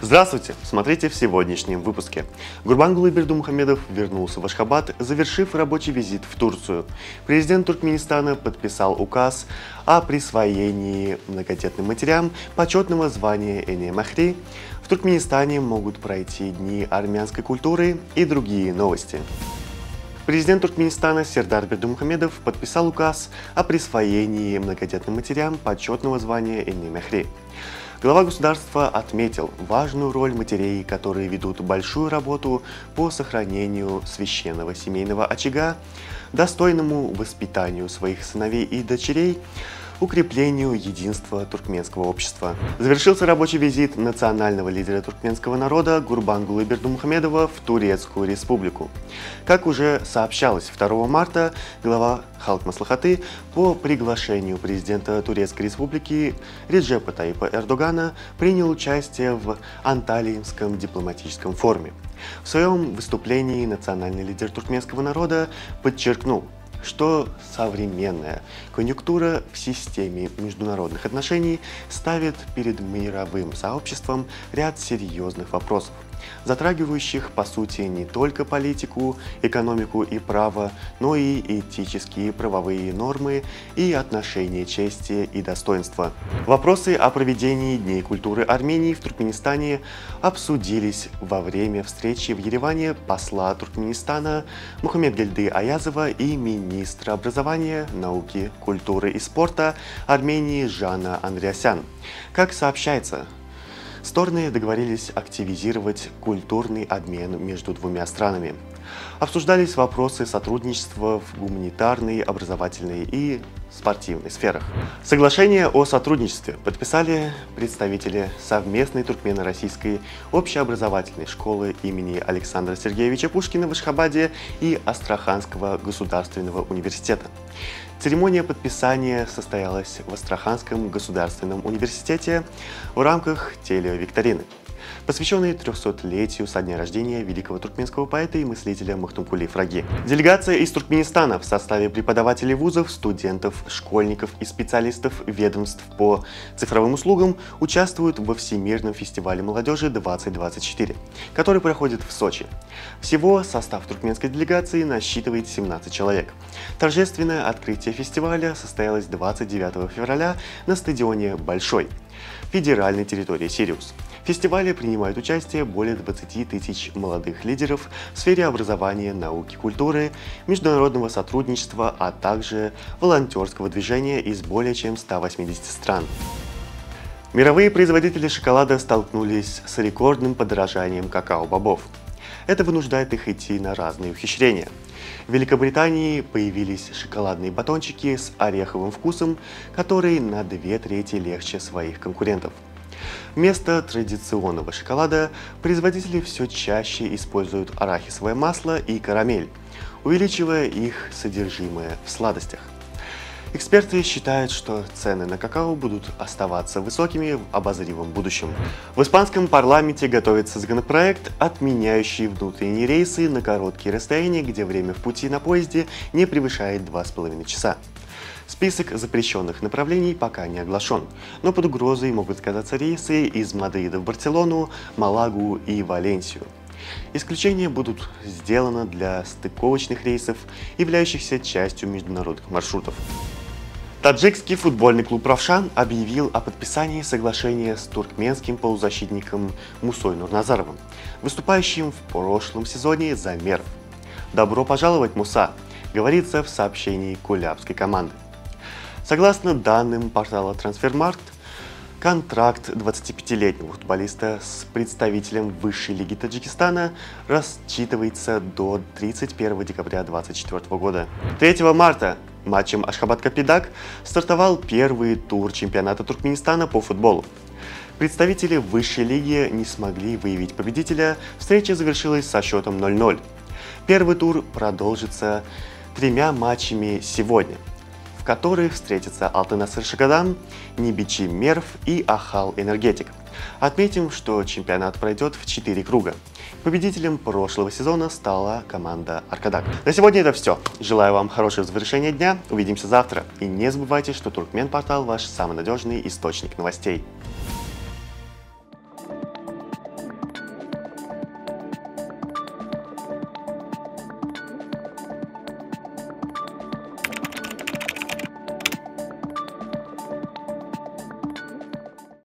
Здравствуйте! Смотрите в сегодняшнем выпуске. Гурбангулы Бердымухамедов вернулся в Ашхабад, завершив рабочий визит в Турцию. Президент Туркменистана подписал указ о присвоении многодетным матерям почетного звания Эне-Махри. В Туркменистане могут пройти дни армянской культуры и другие новости. Президент Туркменистана Сердар Бердымухамедов подписал указ о присвоении многодетным матерям почетного звания Эне-Махри. Глава государства отметил важную роль матерей, которые ведут большую работу по сохранению священного семейного очага, достойному воспитанию своих сыновей и дочерей, укреплению единства туркменского общества. Завершился рабочий визит национального лидера туркменского народа Гурбангулы Бердымухамедова в Турецкую республику. Как уже сообщалось, 2 марта глава Халк Маслахаты по приглашению президента Турецкой республики Реджепа Таипа Эрдогана принял участие в Анталийском дипломатическом форуме. В своем выступлении национальный лидер туркменского народа подчеркнул, что современная конъюнктура в системе международных отношений ставит перед мировым сообществом ряд серьезных вопросов, затрагивающих, по сути, не только политику, экономику и право, но и этические правовые нормы и отношения чести и достоинства. Вопросы о проведении Дней культуры Армении в Туркменистане обсудились во время встречи в Ереване посла Туркменистана Мухаммедгельды Аязова и министра образования, науки, культуры и спорта Армении Жана Андреасян. Как сообщается, стороны договорились активизировать культурный обмен между двумя странами. Обсуждались вопросы сотрудничества в гуманитарной, образовательной и спортивной сферах. Соглашение о сотрудничестве подписали представители совместной туркмено-российской общеобразовательной школы имени Александра Сергеевича Пушкина в Ашхабаде и Астраханского государственного университета. Церемония подписания состоялась в Астраханском государственном университете в рамках телевикторины, посвященной 300-летию со дня рождения великого туркменского поэта и мыслителя Махтумкули Фраги. Делегация из Туркменистана в составе преподавателей вузов, студентов, школьников и специалистов ведомств по цифровым услугам участвуют во Всемирном фестивале молодежи 2024, который проходит в Сочи. Всего состав туркменской делегации насчитывает 17 человек. Торжественное открытие фестиваля состоялось 29 февраля на стадионе Большой, федеральной территории Сириус. В фестивале принимают участие более 20 тысяч молодых лидеров в сфере образования, науки, культуры, международного сотрудничества, а также волонтерского движения из более чем 180 стран. Мировые производители шоколада столкнулись с рекордным подорожанием какао-бобов. Это вынуждает их идти на разные ухищрения. В Великобритании появились шоколадные батончики с ореховым вкусом, которые на 2/3 легче своих конкурентов. Вместо традиционного шоколада производители все чаще используют арахисовое масло и карамель, увеличивая их содержимое в сладостях. Эксперты считают, что цены на какао будут оставаться высокими в обозримом будущем. В испанском парламенте готовится законопроект, отменяющий внутренние рейсы на короткие расстояния, где время в пути на поезде не превышает 2,5 часа. Список запрещенных направлений пока не оглашен, но под угрозой могут оказаться рейсы из Мадрида в Барселону, Малагу и Валенсию. Исключения будут сделаны для стыковочных рейсов, являющихся частью международных маршрутов. Таджикский футбольный клуб «Равшан» объявил о подписании соглашения с туркменским полузащитником Мусой Нурназаровым, выступающим в прошлом сезоне за Мерв. «Добро пожаловать, Муса», говорится в сообщении кулябской команды. Согласно данным портала Трансфермаркт, контракт 25-летнего футболиста с представителем высшей лиги Таджикистана рассчитывается до 31 декабря 2024 года. 3 марта матчем Ашхабад-Капидак стартовал первый тур чемпионата Туркменистана по футболу. Представители высшей лиги не смогли выявить победителя, встреча завершилась со счетом 0-0. Первый тур продолжится 3 матчами сегодня, в которых встретятся Алтын-Асыр Шагадан, Нибичи Мерв и Ахал Энергетик. Отметим, что чемпионат пройдет в 4 круга. Победителем прошлого сезона стала команда Аркадак. На сегодня это все. Желаю вам хорошего завершения дня. Увидимся завтра. И не забывайте, что Туркмен Портал ваш самый надежный источник новостей.